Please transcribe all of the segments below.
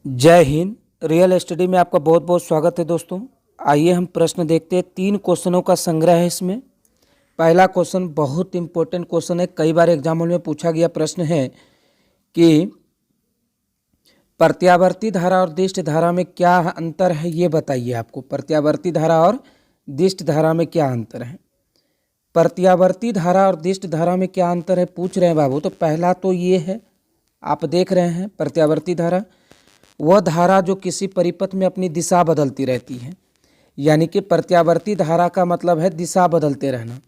जय Hind. Real study में आपका बहुत बहुत स्वागत है दोस्तों। आइए हम प्रश्न देखते हैं। 3 क्वेश्चनों का संग्रह है इसमें। पहला क्वेश्चन बहुत इंपॉर्टेंट क्वेश्चन है, कई बार एग्जाम हॉल में पूछा गया प्रश्न है कि प्रत्यावर्ती धारा और दिष्ट धारा में क्या अंतर है, ये बताइए। आपको प्रत्यावर्ती धारा और दिष्ट धारा में क्या अंतर है। प्रत्यावर्ती धारा और दिष्ट धारा में क्या अंतर है पूछ रहे हैं बाबू। तो पहला तो ये है, आप देख रहे हैं प्रत्यावर्ती धारा वह धारा जो किसी परिपथ में अपनी दिशा बदलती रहती है, यानी कि प्रत्यावर्ती धारा का मतलब है दिशा बदलते रहना।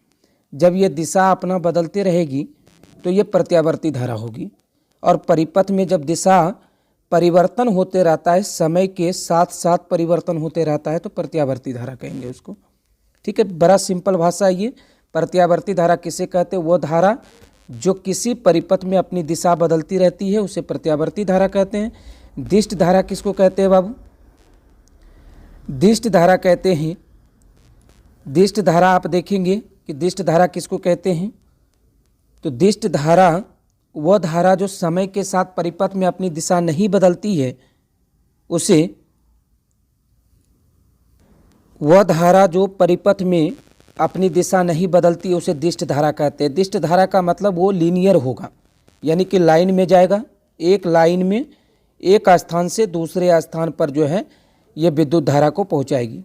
जब ये दिशा अपना बदलते रहेगी तो ये प्रत्यावर्ती धारा होगी। और परिपथ में जब दिशा परिवर्तन होते रहता है, समय के साथ साथ परिवर्तन होते रहता है, तो प्रत्यावर्ती धारा कहेंगे उसको। ठीक है, बड़ा सिंपल भाषा है ये। प्रत्यावर्ती धारा किसे कहते हैं? वो धारा जो किसी परिपथ में अपनी दिशा बदलती रहती है उसे प्रत्यावर्ती धारा कहते हैं। दिष्ट धारा किसको कहते हैं बाबू? दिष्ट धारा कहते हैं, दिष्ट धारा आप देखेंगे कि दिष्ट धारा किसको कहते हैं। तो दिष्ट धारा वह धारा जो समय के साथ परिपथ में अपनी दिशा नहीं बदलती है, उसे वह धारा जो परिपथ में अपनी दिशा नहीं बदलती है उसे दिष्ट धारा कहते हैं। दिष्ट धारा का मतलब वो लीनियर होगा, यानी कि लाइन में जाएगा, एक लाइन में एक स्थान से दूसरे स्थान पर जो है ये विद्युत धारा को पहुंचाएगी।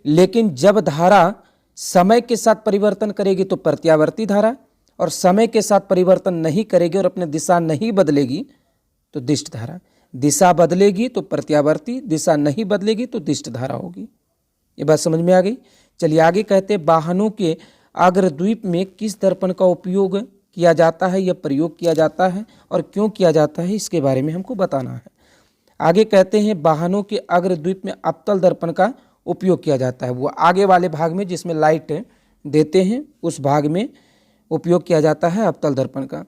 लेकिन जब धारा समय के साथ परिवर्तन करेगी तो प्रत्यावर्ती धारा, और समय के साथ परिवर्तन नहीं करेगी और अपने दिशा नहीं बदलेगी तो दिष्ट धारा। दिशा बदलेगी तो प्रत्यावर्ती, दिशा नहीं बदलेगी तो दिष्ट धारा होगी। ये बात समझ में आ गई। चलिए आगे कहते हैं, वाहनों के अग्रद्वीप में किस दर्पण का उपयोग किया जाता है या प्रयोग किया जाता है और क्यों किया जाता है, इसके बारे में हमको बताना है। आगे कहते हैं, वाहनों के अग्रद्वीप में अवतल दर्पण का उपयोग किया जाता है। वो आगे वाले भाग में जिसमें लाइट देते हैं उस भाग में उपयोग किया जाता है अवतल दर्पण का।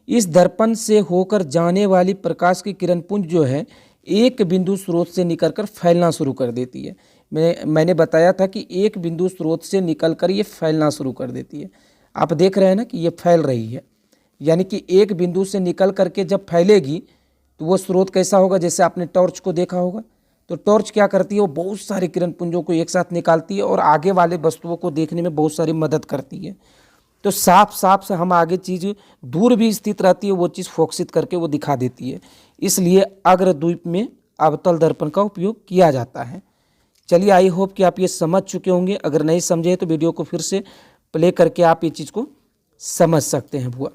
इस दर्पण से होकर जाने वाली प्रकाश की किरण पुंज जो है एक बिंदु स्रोत से निकलकर फैलना शुरू कर देती है। मैंने बताया था कि एक बिंदु स्रोत से निकलकर ये फैलना शुरू कर देती है। आप देख रहे हैं ना कि ये फैल रही है, यानी कि एक बिंदु से निकल करके जब फैलेगी तो वो स्रोत कैसा होगा? जैसे आपने टॉर्च को देखा होगा, तो टॉर्च क्या करती है? वो बहुत सारे किरण पुंजों को एक साथ निकालती है और आगे वाले वस्तुओं को देखने में बहुत सारी मदद करती है। तो साफ साफ से हम आगे चीज़ दूर भी स्थित रहती है वो चीज़ फोकसित करके वो दिखा देती है। इसलिए अग्रद्वीप में अवतल दर्पण का उपयोग किया जाता है। चलिए, आई होप कि आप ये समझ चुके होंगे। अगर नहीं समझे तो वीडियो को फिर से प्ले करके आप ये चीज़ को समझ सकते हैं। बुआ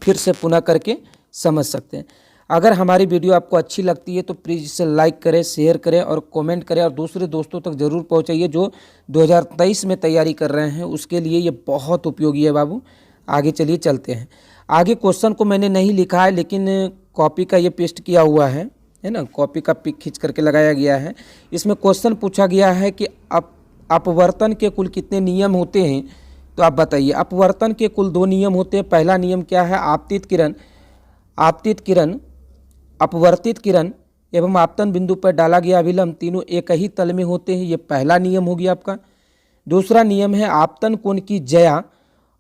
फिर से पुनः करके समझ सकते हैं। अगर हमारी वीडियो आपको अच्छी लगती है तो प्लीज़ इसे लाइक करें, शेयर करें और कमेंट करें और दूसरे दोस्तों तक ज़रूर पहुंचाइए जो 2023 में तैयारी कर रहे हैं, उसके लिए ये बहुत उपयोगी है बाबू। आगे चलिए चलते हैं। आगे क्वेश्चन को मैंने नहीं लिखा है लेकिन कॉपी का ये पेस्ट किया हुआ है ना, कॉपी का पिक खींच करके लगाया गया है। इसमें क्वेश्चन पूछा गया है कि अपवर्तन के कुल कितने नियम होते हैं, तो आप बताइए। अपवर्तन के कुल 2 नियम होते हैं। पहला नियम क्या है? आपतित किरण, अपवर्तित किरण एवं आपतन बिंदु पर डाला गया अभिलंब तीनों एक ही तल में होते हैं। ये पहला नियम हो गया आपका। दूसरा नियम है, आपतन कोण की ज्या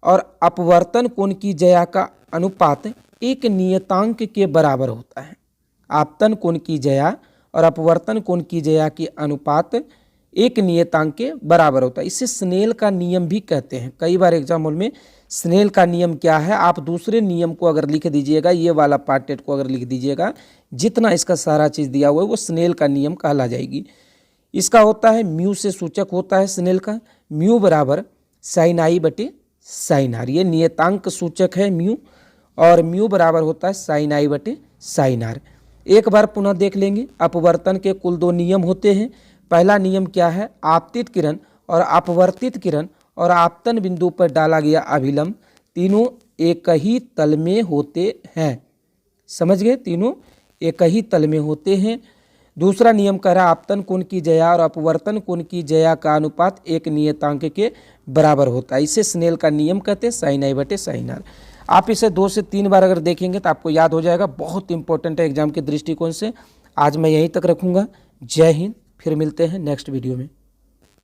और अपवर्तन कोण की ज्या का अनुपात एक नियतांक के बराबर होता है। आपतन कोण की ज्या और अपवर्तन कोण की ज्या के अनुपात एक नियतांक के बराबर होता है। इसे स्नेल का नियम भी कहते हैं। कई बार एग्जाम हॉल में स्नेल का नियम क्या है, आप दूसरे नियम को अगर लिख दीजिएगा, ये वाला पार्ट को अगर लिख दीजिएगा, जितना इसका सारा चीज़ दिया हुआ है वो स्नेल का नियम कहला जाएगी। इसका होता है म्यू से सूचक होता है स्नेल का। म्यू बराबर साइन आई बटे साइन आर, ये नियतांक सूचक है म्यू, और म्यू बराबर होता है साइन आई बटे साइन आर। एक बार पुनः देख लेंगे। अपवर्तन के कुल 2 नियम होते हैं। पहला नियम क्या है? आपतित किरण और अपवर्तित किरण और आपतन बिंदु पर डाला गया अभिलंब तीनों एक ही तल में होते हैं। समझ गए? तीनों एक ही तल में होते हैं। दूसरा नियम कह रहा है, आपतन कोण की ज्या और अपवर्तन कोण की ज्या का अनुपात एक नियतांक के बराबर होता है। इसे स्नेल का नियम कहते हैं, साइन आई बटे साइन आर। आप इसे 2 से 3 बार अगर देखेंगे तो आपको याद हो जाएगा। बहुत इंपॉर्टेंट है एग्जाम के दृष्टिकोण से। आज मैं यहीं तक रखूँगा। जय हिंद। फिर मिलते हैं नेक्स्ट वीडियो में।